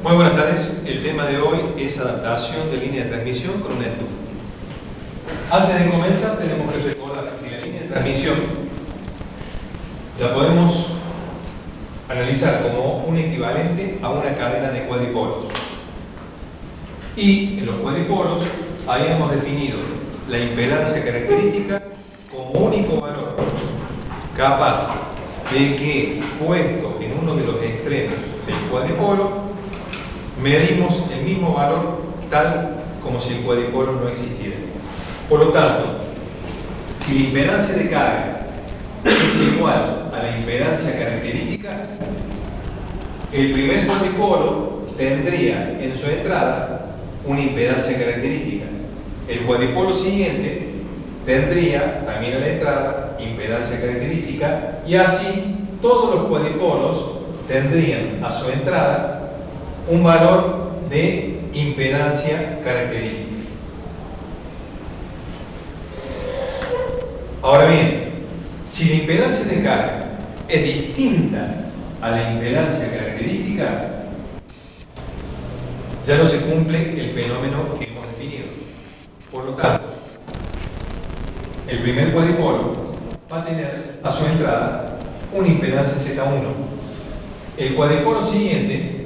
Muy buenas tardes. El tema de hoy es adaptación de línea de transmisión con un estudio. Antes de comenzar tenemos que recordar que la línea de transmisión la podemos analizar como un equivalente a una cadena de cuadripolos. Y en los cuadripolos habíamos definido la impedancia característica como único valor capaz de que, puesto en uno de los extremos del cuadripolo, medimos el mismo valor tal como si el cuadripolo no existiera. Por lo tanto, si la impedancia de carga es igual a la impedancia característica, el primer cuadripolo tendría en su entrada una impedancia característica. El cuadripolo siguiente tendría también a la entrada impedancia característica, y así todos los cuadripolos tendrían a su entrada un valor de impedancia característica. Ahora bien, si la impedancia de carga es distinta a la impedancia característica, ya no se cumple el fenómeno que hemos definido. Por lo tanto, el primer cuadripolo va a tener a su entrada una impedancia Z1. El cuadripolo siguiente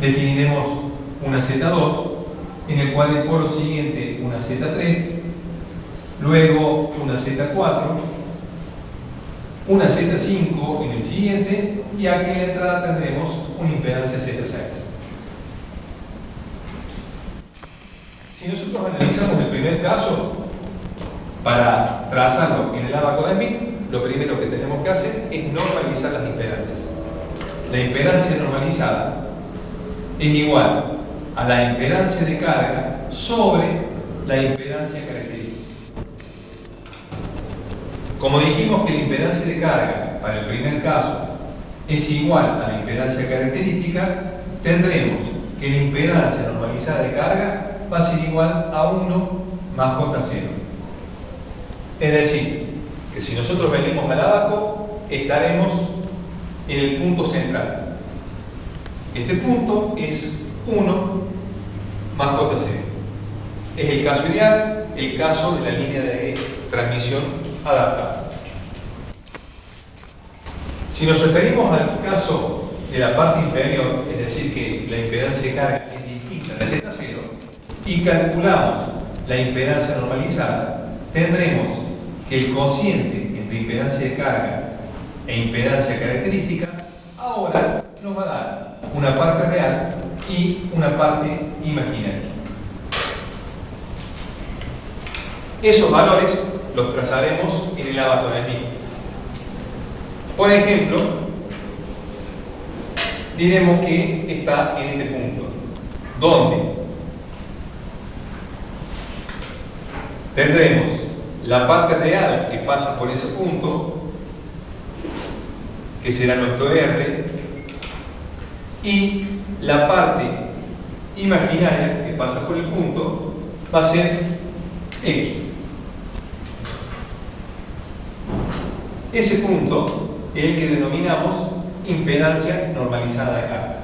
definiremos una Z2, en el cuadripolo siguiente una Z3, luego una Z4, una Z5 en el siguiente, y aquí en la entrada tendremos una impedancia Z6. Si nosotros analizamos el primer caso, para trazarlo en el ábaco de Smith, lo primero que tenemos que hacer es normalizar las impedancias. La impedancia normalizada es igual a la impedancia de carga sobre la impedancia característica. Como dijimos que la impedancia de carga para el primer caso es igual a la impedancia característica, tendremos que la impedancia normalizada de carga va a ser igual a 1 más J0. Es decir, que si nosotros venimos al ábaco, estaremos en el punto central. Este punto es 1 más J0. Es el caso ideal, el caso de la línea de transmisión adaptada. Si nos referimos al caso de la parte inferior, es decir, que la impedancia de carga es distinta de Z0, y calculamos la impedancia normalizada, tendremos que el cociente entre impedancia de carga e impedancia característica ahora nos va a dar una parte real y una parte imaginaria. Esos valores los trazaremos en el ábaco de Smith. Por ejemplo, diremos que está en este punto, donde tendremos la parte real que pasa por ese punto, que será nuestro R, y la parte imaginaria que pasa por el punto va a ser X. Ese punto es el que denominamos impedancia normalizada de carga.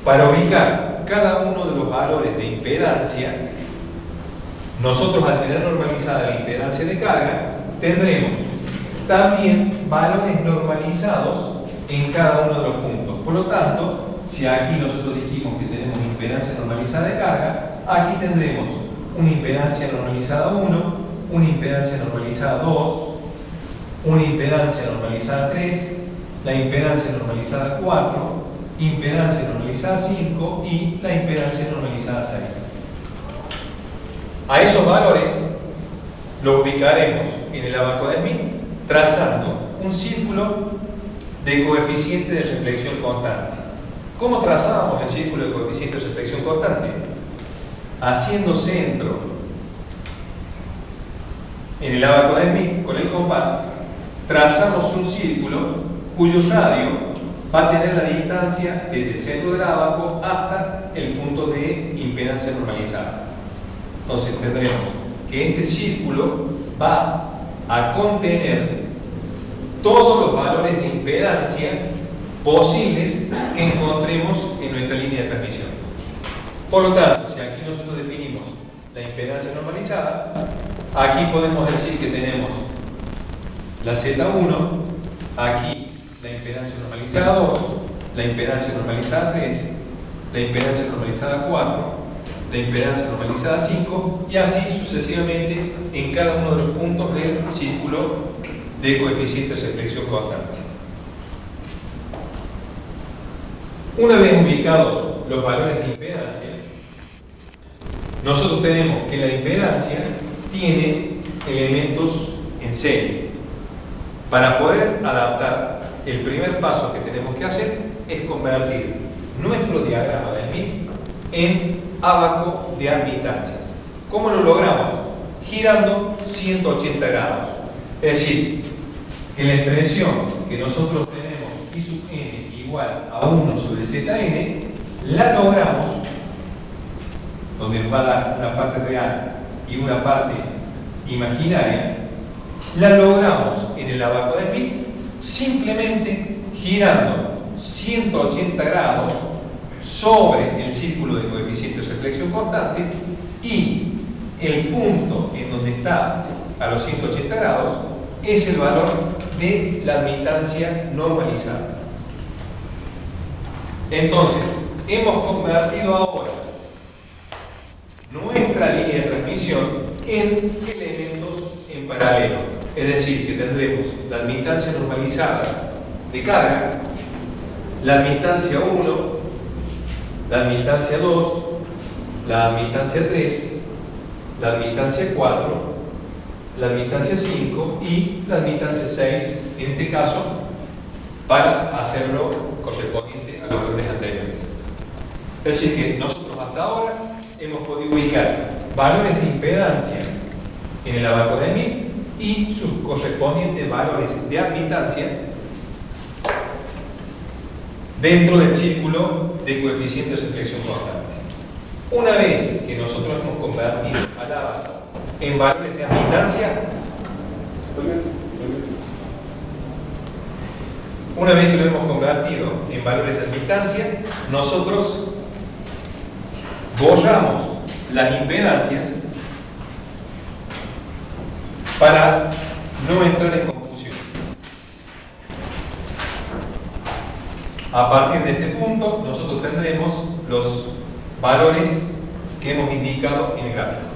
Para ubicar cada uno de los valores de impedancia, nosotros, al tener normalizada la impedancia de carga, tendremos también valores normalizados en cada uno de los puntos. Por lo tanto, si aquí nosotros dijimos que tenemos impedancia normalizada de carga, aquí tendremos una impedancia normalizada 1, una impedancia normalizada 2, una impedancia normalizada 3, la impedancia normalizada 4, impedancia normalizada 5 y la impedancia normalizada 6. A esos valores los ubicaremos en el ábaco de Smith trazando un círculo de coeficiente de reflexión constante. ¿Cómo trazábamos el círculo de coeficiente de reflexión constante? Haciendo centro en el ábaco de Smith con el compás, trazamos un círculo cuyo radio va a tener la distancia desde el centro del ábaco hasta el punto de impedancia normalizada. Entonces tendremos que este círculo va a contener todos los valores de impedancia posibles que encontremos en nuestra línea de transmisión. Por lo tanto, si aquí nosotros definimos la impedancia normalizada, aquí podemos decir que tenemos la Z1, aquí la impedancia normalizada 2, la impedancia normalizada 3, la impedancia normalizada 4, la impedancia normalizada 5 y así sucesivamente en cada uno de los puntos del círculo de coeficientes de flexión constante. Una vez ubicados los valores de impedancia, nosotros tenemos que la impedancia tiene elementos en serie. Para poder adaptar, el primer paso que tenemos que hacer es convertir nuestro diagrama de Smith en ábaco de admitancias. ¿Cómo lo logramos? Girando 180 grados. Es decir, que la expresión que nosotros tenemos I sub n igual a 1 sobre zn, la logramos, donde va a dar una parte real y una parte imaginaria, la logramos en el ábaco de Smith simplemente girando 180 grados sobre el círculo de coeficientes de flexión constante y el punto en donde está a los 180 grados es el valor de la admitancia normalizada. Entonces, hemos convertido ahora nuestra línea de transmisión en elementos en paralelo. Es decir, que tendremos la admitancia normalizada de carga, la admitancia 1, la admitancia 2, la admitancia 3, la admitancia 4, la admitancia 5 y la admitancia 6, en este caso, para hacerlo correspondiente a los órdenes anteriores. Es decir, que nosotros hasta ahora hemos podido ubicar valores de impedancia en el ábaco de Smith y sus correspondientes valores de admitancia dentro del círculo de coeficientes de flexión constante. Una vez que nosotros hemos convertido al ábaco en valores de admitancia, una vez que lo hemos convertido en valores de admitancia, nosotros borramos las impedancias para no entrar en confusión. A partir de este punto, nosotros tendremos los valores que hemos indicado en el gráfico.